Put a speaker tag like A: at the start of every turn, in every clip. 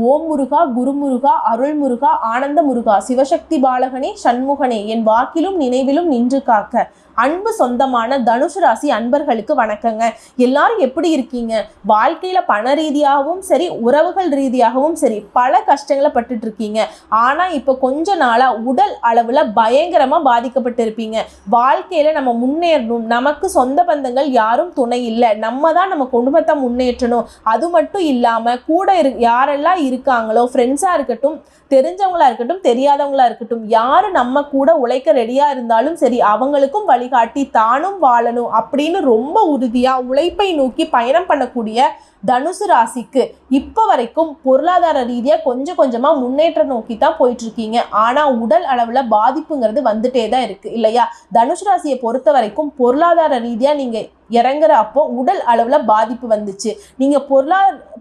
A: ஓம் முருகா, குருமுருகா, அருள்முருகா, ஆனந்த முருகா, சிவசக்தி பாலகனே, சண்முகனே, என் வாக்கிலும் நினைவிலும் நின்று காக்க. அன்பு சொந்தமான தனுசு ராசி அன்பர்களுக்கு வணக்கங்க. எல்லாரும் எப்படி இருக்கீங்க? வாழ்க்கையில பண ரீதியாகவும் சரி, உறவுகள் ரீதியாகவும் சரி, பல கஷ்டங்களை பட்டுட்டு இருக்கீங்க. ஆனா இப்ப கொஞ்ச நாளா உடல் அளவுல பயங்கரமா பாதிக்கப்பட்டு இருப்பீங்க. வாழ்க்கையில நம்ம முன்னேறணும், நமக்கு சொந்த பந்தங்கள் யாரும் துணை இல்லை, நம்ம தான் நம்ம குடும்பத்தை முன்னேற்றணும். அது மட்டும் இல்லாம கூட யாரெல்லாம் இருக்காங்களோ, ஃப்ரெண்ட்ஸா இருக்கட்டும், தெரிஞ்சவங்களா இருக்கட்டும், தெரியாதவங்களா இருக்கட்டும், யாரு நம்ம கூட உழைக்க ரெடியா இருந்தாலும் சரி, அவங்களுக்கும் வழிகாட்டி தானும் வாழணும் அப்படின்னு ரொம்ப உறுதியா உழைப்பை நோக்கி பயணம் பண்ணக்கூடிய தனுசு ராசிக்கு இப்ப வரைக்கும் பொருளாதார ரீதியா கொஞ்சம் கொஞ்சமா முன்னேற்றம் நோக்கி தான் போயிட்டு இருக்கீங்க. ஆனா உடல் அளவுல பாதிப்புங்கிறது வந்துட்டே தான் இருக்கு இல்லையா? தனுசு ராசியை பொறுத்த வரைக்கும் பொருளாதார ரீதியா நீங்க இறங்குற அப்போ உடல் அளவுல பாதிப்பு வந்துச்சு. நீங்க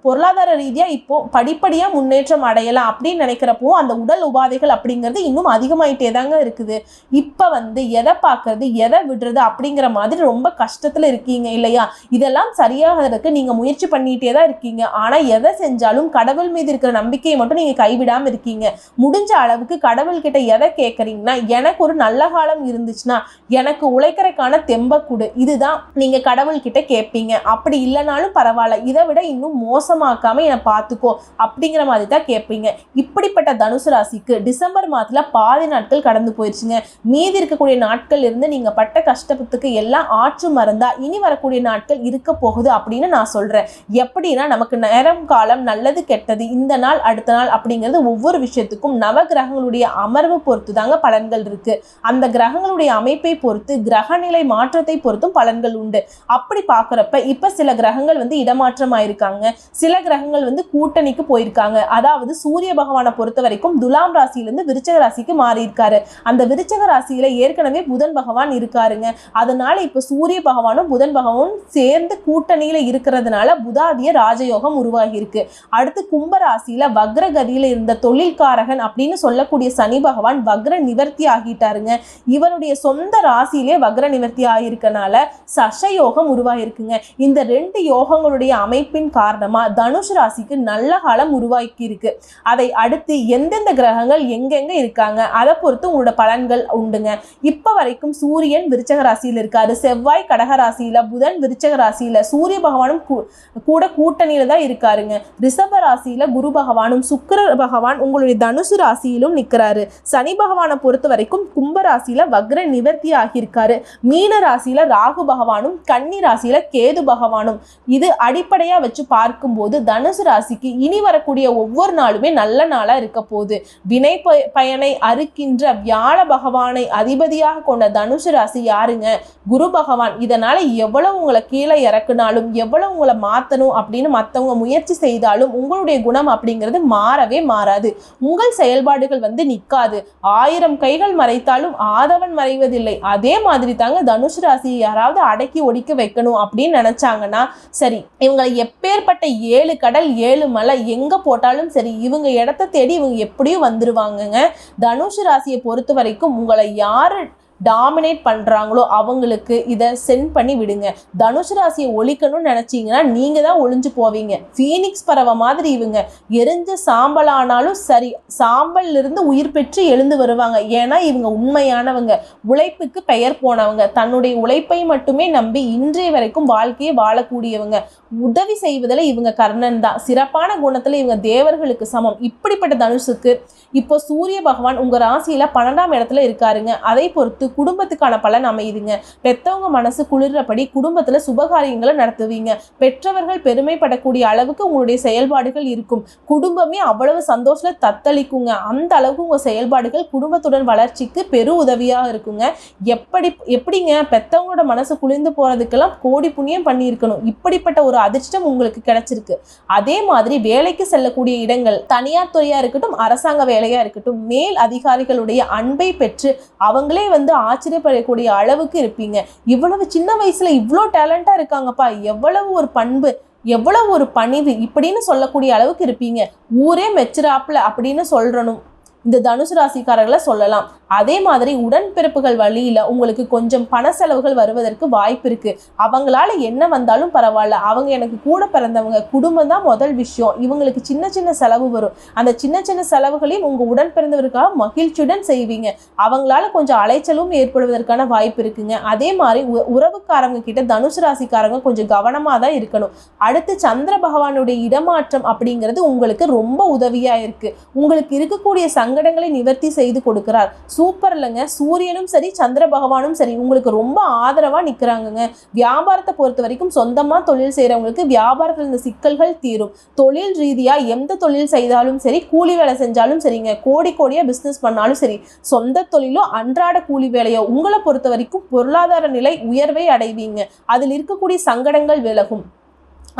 A: பொருளாதார ரீதியா இப்போ படிப்படியா முன்னேற்றம் அடையலாம் அப்படின்னு நினைக்கிறப்போ அந்த உடல் உபாதைகள் அப்படிங்கிறது இன்னும் அதிகமாயிட்டே தாங்க இருக்குது. இப்ப எதை பார்க்கறது எதை விடுறது அப்படிங்கிற மாதிரி ரொம்ப கஷ்டத்துல இருக்கீங்க இல்லையா? இதெல்லாம் சரியாகிறதுக்கு நீங்க முயற்சி பண்ணிட்டே தான் இருக்கீங்க. ஆனா எதை செஞ்சாலும் கடவுள் மீது இருக்கிற நம்பிக்கையை மட்டும் நீங்க கைவிடாம இருக்கீங்க. முடிஞ்ச அளவுக்கு கடவுள் கிட்ட எதை கேட்கறீங்கன்னா, எனக்கு ஒரு நல்ல காலம் இருந்துச்சுன்னா எனக்கு உழைக்கிறதுக்கான தெம்ப கொடு, இதுதான் நீங்க கடவுள் கிட்ட கேட்பீங்க. அப்படி இல்லைனாலும் பரவாயில்ல, இதை விட இன்னும் மோசமாக்காம என்னை பார்த்துக்கோ அப்படிங்கிற மாதிரி தான் கேட்பீங்க. இப்படிப்பட்ட தனுசு ராசிக்கு டிசம்பர் மாதத்துல பாதி நாட்கள் கடந்து போயிடுச்சுங்க. மீதி இருக்கக்கூடிய நாட்கள் இருந்து நீங்க பட்ட கஷ்டத்துக்கு எல்லாம் ஆற்று மறந்தா இனி வரக்கூடிய நாட்கள் இருக்க போகுது அப்படின்னு நான் சொல்றேன். எப்படின்னா, நமக்கு நேரம் காலம் நல்லது கெட்டது இந்த நாள் அடுத்த நாள் அப்படிங்கிறது ஒவ்வொரு விஷயத்துக்கும் நவ கிரகங்களுடைய அமர்வு பொறுத்து தாங்க பலன்கள் இருக்கு. அந்த கிரகங்களுடைய அமைப்பை பொறுத்து, கிரகநிலை மாற்றத்தை பொறுத்தும் பலன்கள் உண்டு. அப்படி பார்க்குறப்ப இப்ப சில கிரகங்கள் இடமாற்றம் ஆயிருக்காங்க, சில கிரகங்கள் கூட்டணிக்கு போயிருக்காங்க. அதாவது சூரிய பகவானை பொறுத்த வரைக்கும் துலாம் ராசியிலிருந்து விருச்சக ராசிக்கு மாறி இருக்காரு. அந்த விருச்சக ராசியில ஏற்கனவே புதன் பகவான் இருக்காருங்க. அதனால இப்ப சூரிய பகவானும் புதன் பகவானும் சேர்ந்து கூட்டணியில இருக்கிறதுனால புதாதிய ராஜயோகம் உருவாகி இருக்கு. அடுத்து கும்ப ராசியில வக்ரகதியில இருந்த தொழில்காரகன் அப்படின்னு சொல்லக்கூடிய சனி பகவான் வக்ர நிவர்த்தி ஆகிட்டாருங்க. இவருடைய சொந்த ராசியிலே வக்ர நிவர்த்தி ஆகியிருக்கனால சசயோகம் உருவாகிருக்குங்க. இந்த ரெண்டு யோகங்களுடைய அமைப்பின் காரணமா தனுசு ராசிக்கு நல்ல காலம் உருவாக்கி இருக்கு. அதை அடுத்து எந்தெந்த கிரகங்கள் எங்கெங்க இருக்காங்க அதை பொறுத்து உங்களோட பலன்கள் உண்டுங்க. இப்ப வரைக்கும் சூரியன் விருச்சக ராசியில இருக்காரு, செவ்வாய் கடக ராசியில, புதன் விருச்சக ராசியில, சூரிய பகவானும் கூட கூட்டணியில தான் இருக்காருங்க. ரிஷப ராசியில குரு பகவானும், சுக்கிர பகவான் உங்களுடைய தனுசு ராசியிலும் நிற்கிறாரு. சனி பகவானை பொறுத்த வரைக்கும் கும்ப ராசியில வக்ர நிவர்த்தி ஆகியிருக்காரு. மீன ராசியில ராகு பகவானும், கன்னி ராசியில கேது பகவானும். இது அடிப்படையா வச்சு பார்க்கும்போது தனுசு ராசிக்கு இனி வரக்கூடிய ஒவ்வொரு நாளுமே நல்ல நாளா இருக்க போகுது. வினை பயனை அறுக்கின்ற வியாழ பகவானை அதிபதியாக கொண்ட தனுசு ராசி யாருங்க? குரு பகவான். இதனால எவ்வளவு உங்களை கீழே இறக்குனாலும், எவ்வளவு உங்களை மாத்தணும் அப்படின்னு மற்றவங்க முயற்சி செய்தாலும் உங்களுடைய குணம் அப்படிங்கிறது மாறவே மாறாது. உங்கள் செயல்பாடுகள் நிற்காது. 1000 கைகள் மறைத்தாலும் ஆதவன் மறைவதில்லை. அதே மாதிரி தாங்க தனுசு ராசியை யாராவது அடக்கி ஒடிக்க வைக்கணும் அப்படின்னு நினைச்சாங்கன்னா சரி, இவங்களை எப்பேற்பட்ட 7 கடல் 7 மலை எங்க போட்டாலும் சரி, இவங்க இடத்த தேடி இவங்க எப்படியும் வந்துருவாங்கங்க. தனுசு ராசியை பொறுத்த வரைக்கும் உங்களை யாரு டாமினேட் பண்றாங்களோ அவங்களுக்கு இதை சென்ட் பண்ணி விடுங்க. தனுசு ராசியை ஒழிக்கணும்னு நினைச்சீங்கன்னா நீங்க தான் ஒளிஞ்சு போவீங்க. ஃபீனிக்ஸ் பறவை மாதிரி இவங்க எரிஞ்ச சாம்பல் ஆனாலும் சரி, சாம்பல்ல இருந்து உயிர் பெற்று எழுந்து வருவாங்க. ஏன்னா இவங்க உண்மையானவங்க, உழைப்புக்கு பெயர் போனவங்க, தன்னுடைய உழைப்பை மட்டுமே நம்பி இன்றைய வரைக்கும் வாழ்க்கையை வாழக்கூடியவங்க. உதவி செய்வதில் இவங்க கர்ணன் தான். சிறப்பான குணத்துல இவங்க தேவர்களுக்கு சமம். இப்படிப்பட்ட தனுசுக்கு இப்போ சூரிய பகவான் உங்க ராசியில 12ஆம் இடத்துல இருக்காருங்க. அதை பொறுத்து குடும்பத்துக்கான பலன் அமையுதுங்க. பெற்றவங்க மனசு குளிர்றபடி குடும்பத்துல சுபகாரியங்களை நடத்துவீங்க. பெற்றவர்கள் பெருமைப்படக்கூடிய அளவுக்கு உங்களுடைய செயல்பாடுகள் இருக்கும். குடும்பமே அவ்வளவு சந்தோஷத்துல தத்தளிக்குங்க. அந்த அளவுக்கு உங்க செயல்பாடுகள் குடும்பத்துடன் வளர்ச்சிக்கு பெரு உதவியா இருக்குங்க. எப்படிங்க பெற்றவங்களோட மனசு குளிர்ந்து போறதுக்கெல்லாம் கோடி புண்ணியம் பண்ணியிருக்கணும். இப்படிப்பட்ட ஒரு அதிர்ஷ்டம் உங்களுக்கு கிடைச்சிருக்கு. அதே மாதிரி வேலைக்கு செல்லக்கூடிய இடங்கள், தனியார் துறையா இருக்கட்டும், அரசாங்க வேலையா இருக்கட்டும், மேல் அதிகாரிகளுடைய அன்பை பெற்று அவங்களே ஆச்சரியப்படக்கூடிய அளவுக்கு இருப்பீங்க. இவ்வளவு சின்ன வயசுல இவ்வளோ டேலண்டா இருக்காங்கப்பா, எவ்வளவு ஒரு பண்பு, எவ்வளவு ஒரு பணிவு இப்படின்னு சொல்லக்கூடிய அளவுக்கு இருப்பீங்க. ஊரே மெச்சுறாப்ல அப்படின்னு சொல்றணும். இந்த தனுசு ராசிக்காரர்களை சொல்லலாம். அதே மாதிரி உடன்பிறப்புகள் வழியில உங்களுக்கு கொஞ்சம் பண செலவுகள் வருவதற்கு வாய்ப்பு இருக்கு. அவங்களால என்ன வந்தாலும் பரவாயில்ல, அவங்க எனக்கு கூட பிறந்தவங்க, குடும்பம் தான் முதல் விஷயம், இவங்களுக்கு சின்ன சின்ன செலவு வரும், அந்த சின்ன சின்ன செலவுகளையும் உங்க உடன் பிறந்தவருக்காக மகிழ்ச்சியுடன் செய்வீங்க. அவங்களால கொஞ்சம் அலைச்சலும் ஏற்படுவதற்கான வாய்ப்பு இருக்குங்க. அதே மாதிரி உறவுக்காரங்க கிட்ட தனுசு ராசிக்காரங்க கொஞ்சம் கவனமா தான் இருக்கணும். அடுத்து சந்திர பகவானுடைய இடமாற்றம் அப்படிங்கிறது உங்களுக்கு ரொம்ப உதவியா இருக்கு. உங்களுக்கு இருக்கக்கூடிய சங்கடங்களை நிவர்த்தி செய்து கொடுக்கிறார். சூப்பர் இல்லைங்க. சூரியனும் சரி சந்திர பகவானும் சரி உங்களுக்கு ரொம்ப ஆதரவா நிக்கிறாங்கங்க. வியாபாரத்தை பொறுத்த வரைக்கும் சொந்தமா தொழில் செய்யறவங்களுக்கு வியாபாரத்தில் இந்த சிக்கல்கள் தீரும். தொழில் ரீதியா எந்த தொழில் செய்தாலும் சரி, கூலி வேலை செஞ்சாலும் சரிங்க, கோடி கோடியா பிசினஸ் பண்ணாலும் சரி, சொந்த தொழிலோ அன்றாட கூலி வேலையோ, உங்களை பொறுத்த வரைக்கும் பொருளாதார நிலை உயர்வை அடைவீங்க. அதில் இருக்கக்கூடிய சங்கடங்கள் விலகும்.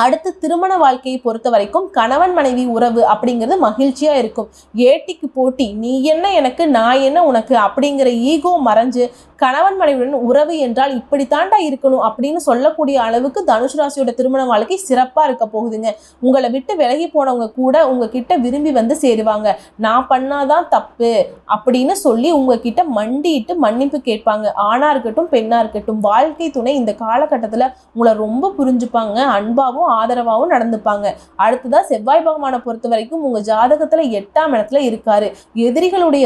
A: அடுத்து திருமண வாழ்க்கையை பொறுத்த வரைக்கும் கணவன் மனைவி உறவு அப்படிங்கிறது மகிழ்ச்சியா இருக்கும். ஏட்டிக்கு போட்டி, நீ என்ன எனக்கு நான் என்ன உனக்கு அப்படிங்கிற ஈகோ மறைஞ்சு கணவன் மனைவியுடன் உறவு என்றால் இப்படித்தாண்டா இருக்கணும் அப்படின்னு சொல்லக்கூடிய அளவுக்கு தனுசு ராசியோட திருமண வாழ்க்கை சிறப்பா இருக்க போகுதுங்க. உங்களை விட்டு விலகி போனவங்க கூட உங்ககிட்ட விரும்பி வந்து சேருவாங்க. நான் பண்ணாதான் தப்பு அப்படின்னு சொல்லி உங்ககிட்ட மண்டிட்டு மன்னிப்பு கேட்பாங்க. ஆணா இருக்கட்டும் பெண்ணா இருக்கட்டும், வாழ்க்கை துணை இந்த காலகட்டத்துல உங்களை ரொம்ப புரிஞ்சுப்பாங்க, அன்பாவும் ஆதரவாகவும் நடந்துப்பாங்க. அடுத்ததான் செவ்வாய் பகவானை பொறுத்த வரைக்கும் உங்க ஜாதகத்துல 8ஆம் இடத்துல இருக்காரு. எதிரிகளுடைய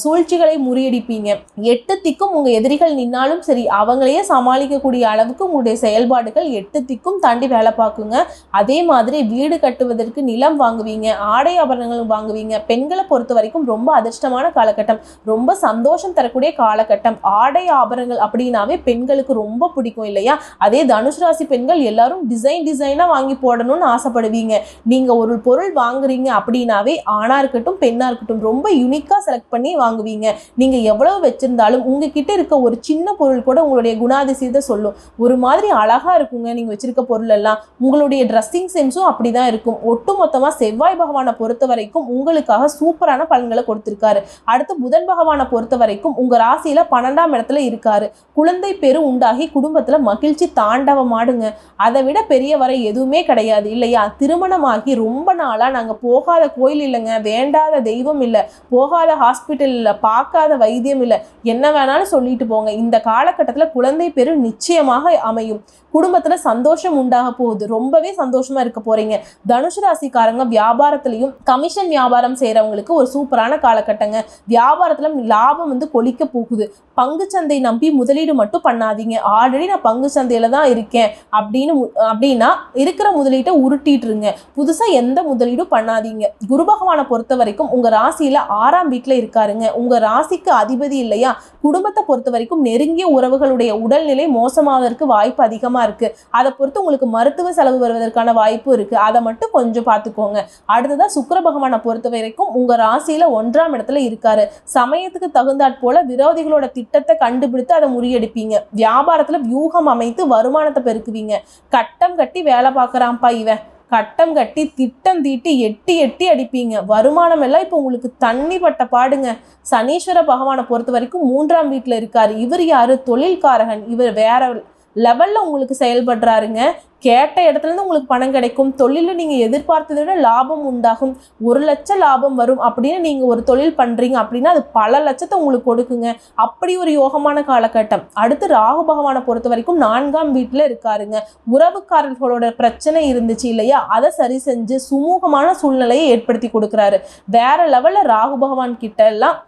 A: சூழ்ச்சிகளை முறியடிப்பீங்க. 8 திக்கும் உங்க எதிரிகள் நின்னாலும் சரி, அவங்களையே சமாளிக்கக்கூடிய அளவுக்கு உங்களுடைய செயல்பாடுகள் 8 திக்கும் தாண்டி வேலை பார்க்குங்க. அதே மாதிரி வீடு கட்டுவதற்கு நிலம் வாங்குவீங்க, ஆடை ஆபரணங்கள் வாங்குவீங்க. பெண்களை பொறுத்த வரைக்கும் ரொம்ப அதிர்ஷ்டமான காலகட்டம், ரொம்ப சந்தோஷம் தரக்கூடிய காலகட்டம். ஆடை ஆபரணங்கள் அப்படின்னாவே பெண்களுக்கு ரொம்ப பிடிக்கும் இல்லையா? அதே தனுசு ராசி பெண்கள் எல்லாரும் டிசைனா வாங்கி போடணும்னு ஆசைப்படுவீங்க. நீங்க ஒரு பொருள் வாங்குறீங்க அப்படின்னாவே ஆணா இருக்கட்டும் பெண்ணா இருக்கட்டும் ரொம்ப யூனிக்கா செலக்ட் பண்ணி வாங்குவீங்க. நீங்க எவ்வளவு வச்சிருந்தாலும் உங்ககிட்ட இருக்க ஒரு சின்ன பொருள் கூட உங்களுடைய குணாதிசயத்தை சொல்லும். ஒரு மாதிரி அழகா இருக்குங்க நீங்க வச்சிருக்க பொருள் எல்லாம். உங்களுடைய ட்ரெஸ்ஸிங் சென்ஸும் அப்படிதான் இருக்கும். ஒட்டுமொத்தமா செவ்வாய் பகவானை பொறுத்த வரைக்கும் உங்களுக்காக சூப்பரான பலன்களை கொடுத்திருக்காரு. அடுத்து புதன் பகவானை பொறுத்த வரைக்கும் உங்க ராசியில 12ஆம் இடத்துல இருக்காரு. குழந்தை பெரு உண்டாகி குடும்பத்துல மகிழ்ச்சி தாண்டவமாடுங்க. அதை விட பெரிய வரை எதுவுமே கிடையாது இல்லையா? திருமணமாகி ரொம்ப நாளா நாங்க போகாத கோயில் இல்லைங்க, வேண்டாத தெய்வம் இல்லை, போகாத ஹாஸ்பிட்டல் இல்லை, பார்க்காத வைத்தியம் இல்லை, என்ன வேணாலும் சொல்லிட்டு போங்க. இந்த காலகட்டத்தில் குழந்தை பேரு நிச்சயமாக அமையும். குடும்பத்துல சந்தோஷம் உண்டாக போகுது. ரொம்பவே சந்தோஷமா இருக்க போறீங்க. தனுசு ராசிக்காரங்க வியாபாரத்திலையும் கமிஷன் வியாபாரம் செய்யறவங்களுக்கு ஒரு சூப்பரான காலகட்டங்க. வியாபாரத்துல லாபம் வந்து கொளிக்க போகுது. பங்கு சந்தை நம்பி முதலீடு மட்டும் பண்ணாதீங்க. ஆல்ரெடி நான் பங்கு சந்தையில தான் இருக்கேன் அப்படின்னா இருக்கிற முதலீட்டை உருட்டிட்டுருங்க. புதுசா எந்த முதலீடும் பண்ணாதீங்க. குரு பகவானை பொறுத்த வரைக்கும் உங்க ராசியில 6ஆம் வீட்டுல இருக்காருங்க. உங்க ராசிக்கு அதிபதி இல்லையா? குடும்பத்தை பொறுத்த வரைக்கும் நெருங்கிய உறவுகளுடைய உடல்நிலை மோசமாவதற்கு வாய்ப்பு அதிகமா இருக்கு. அதை பொறுத்து உங்களுக்கு மருத்துவ செலவு வருவதற்கான வாய்ப்பு இருக்கு. அதை மட்டும் கொஞ்சம் பார்த்துக்கோங்க. அடுத்ததா சுக்கிர பகவானை பொறுத்த வரைக்கும் உங்க ராசியில 1ஆம் இடத்துல இருக்காரு. சமயத்துக்கு தகுந்தாற் போல விரோதிகளோட திட்டத்தை கண்டுபிடித்து அதை முறியடிப்பீங்க. வியாபாரத்துல வியூகம் அமைத்து வருமானத்தை பெருக்குவீங்க. கட்டம் கட்டி வேலை பார்க்கறான்ப்பா இவன், கட்டம் கட்டி திட்டம் தீட்டி எட்டி எட்டி அடிப்பீங்க. வருமானம் எல்லாம் இப்போ உங்களுக்கு தண்ணி பட்ட பாடுங்க. சனீஸ்வர பகவானை பொறுத்த வரைக்கும் 3ஆம் வீட்டுல இருக்காரு. இவர் யாரு? தொழில்காரகன். இவர் வேற லெவல்ல உங்களுக்கு செயல்படுறாருங்க. கேட்ட இடத்துல இருந்து உங்களுக்கு பணம் கிடைக்கும். தொழில நீங்க எதிர்பார்த்ததை விட லாபம் உண்டாகும். 1 லட்சம் லாபம் வரும் அப்படின்னு நீங்க ஒரு தொழில் பண்றீங்க அப்படின்னா அது பல லட்சத்தை உங்களுக்கு கொடுக்குங்க. அப்படி ஒரு யோகமான காலகட்டம். அடுத்து ராகு பகவானை பொறுத்த வரைக்கும் 4ஆம் வீட்டுல இருக்காருங்க. உறவுக்காரர்களோட பிரச்சனை இருந்துச்சு இல்லையா? அதை சரி செஞ்சு சுமூகமான சூழ்நிலையை ஏற்படுத்தி கொடுக்குறாரு. வேற லெவல்ல ராகு பகவான் கிட்ட எல்லாம்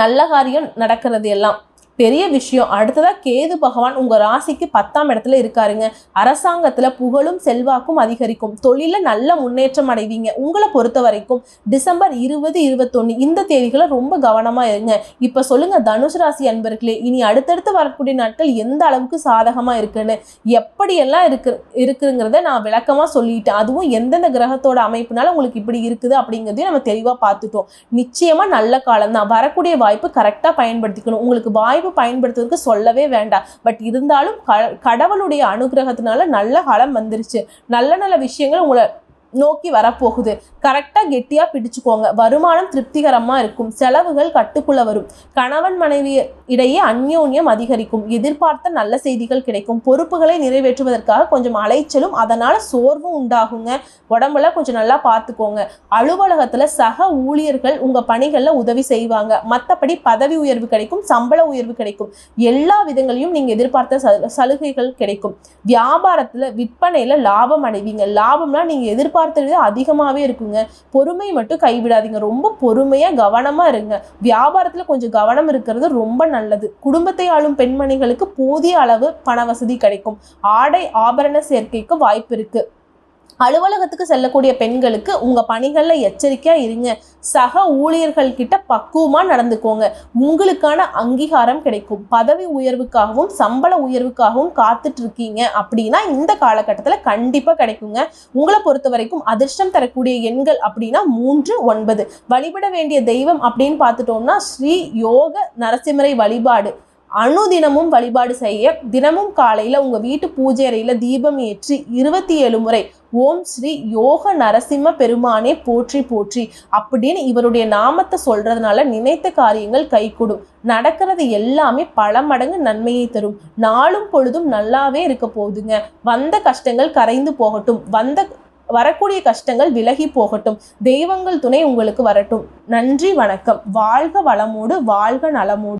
A: நல்ல காரியம் நடக்கிறது எல்லாம் பெரிய விஷயம். அடுத்ததா கேது பகவான் உங்க ராசிக்கு 10ஆம் இடத்துல இருக்காருங்க. அரசாங்கத்துல புகழும் செல்வாக்கும் அதிகரிக்கும். தொழில நல்ல முன்னேற்றம் அடைவீங்க. உங்களை பொறுத்த வரைக்கும் டிசம்பர் 20, 21 இந்த தேதிகளை ரொம்ப கவனமா இருங்க. இப்ப சொல்லுங்க தனுசு ராசி அன்பர்களே, இனி அடுத்தடுத்து வரக்கூடிய நாட்கள் எந்த அளவுக்கு சாதகமா இருக்குன்னு, எப்படியெல்லாம் இருக்குங்கிறத நான் விளக்கமா சொல்லிட்டேன். அதுவும் எந்தெந்த கிரகத்தோட அமைப்புனால உங்களுக்கு இப்படி இருக்குது அப்படிங்கிறதையும் நம்ம தெளிவா பார்த்துட்டோம். நிச்சயமா நல்ல காலம் தான். வரக்கூடிய வாய்ப்பு கரெக்டா பயன்படுத்திக்கணும். உங்களுக்கு வாய்ப்பு பயன்படுத்துவதற்கு சொல்லவே வேண்டாம். பட் இருந்தாலும் கடவுளுடைய அனுகிரகத்தினால நல்ல காலம் வந்துருச்சு. நல்ல நல்ல விஷயங்கள் உங்களை நோக்கி வரப்போகுது. கரெக்டா கெட்டியா பிடிச்சுக்கோங்க. வருமானம் திருப்திகரமா இருக்கும். செலவுகள் கட்டுக்குள்ள வரும். கணவன் மனைவி இடையே அந்யோன்யம் அதிகரிக்கும். எதிர்பார்த்த நல்ல செய்திகள் கிடைக்கும். பொறுப்புகளை நிறைவேற்றுவதற்காக கொஞ்சம் அலைச்சலும் அதனால சோர்வும் உண்டாகுங்க. உடம்புல கொஞ்சம் நல்லா பார்த்துக்கோங்க. அலுவலகத்துல சக ஊழியர்கள் உங்க பணிகள்ல உதவி செய்வாங்க. மற்றபடி பதவி உயர்வு கிடைக்கும், சம்பள உயர்வு கிடைக்கும். எல்லா விதங்களையும் நீங்க எதிர்பார்த்த சலுகைகள் கிடைக்கும். வியாபாரத்துல விற்பனையில லாபம் அடைவீங்க. லாபம்னா நீங்க எதிர்பார்த்தது அதிகமாவே இருக்குங்க. பொறுமை மட்டும் கைவிடாதீங்க. ரொம்ப பொறுமையா கவனமா இருங்க. வியாபாரத்துல கொஞ்சம் கவனம் இருக்கிறது ரொம்ப நல்லது. குடும்பத்தை ஆளும் பெண்மணிகளுக்கு போதிய அளவு பண வசதி கிடைக்கும். ஆடை ஆபரண சேர்க்கைக்கு வாய்ப்பு இருக்கு. அலுவலகத்துக்கு செல்லக்கூடிய பெண்களுக்கு உங்க பணிகள்ல எச்சரிக்கையா இருங்க. சக ஊழியர்கள் கிட்ட பக்குவமா நடந்துக்கோங்க. உங்களுக்கான அங்கீகாரம் கிடைக்கும். பதவி உயர்வுக்காகவும் சம்பள உயர்வுக்காகவும் காத்துட்டு இருக்கீங்க அப்படின்னா இந்த காலகட்டத்துல கண்டிப்பா கிடைக்குங்க. உங்களை பொறுத்த வரைக்கும் அதிர்ஷ்டம் தரக்கூடிய எண்கள் அப்படின்னா 3, 9. வழிபட வேண்டிய தெய்வம் அப்படின்னு பார்த்துட்டோம்னா ஸ்ரீ யோக நரசிம்மரை வழிபாடு அனுதினமும் வழிபாடு செய்ய தினமும் காலையில உங்க வீட்டு பூஜை அறையில தீபம் ஏற்றி 27 முறை ஓம் ஸ்ரீ யோக நரசிம்ம பெருமானே போற்றி போற்றி அப்படின்னு இவருடைய நாமத்தை சொல்றதுனால நினைத்த காரியங்கள் கைகூடும். நடக்கிறது எல்லாமே பல மடங்கு நன்மையை தரும். நாளும் பொழுதும் நல்லாவே இருக்க போகுதுங்க. வந்த கஷ்டங்கள் கரைந்து போகட்டும். வரக்கூடிய கஷ்டங்கள் விலகி போகட்டும். தெய்வங்கள் துணை உங்களுக்கு வரட்டும். நன்றி, வணக்கம். வாழ்க வளமோடு, வாழ்க நலமோடு.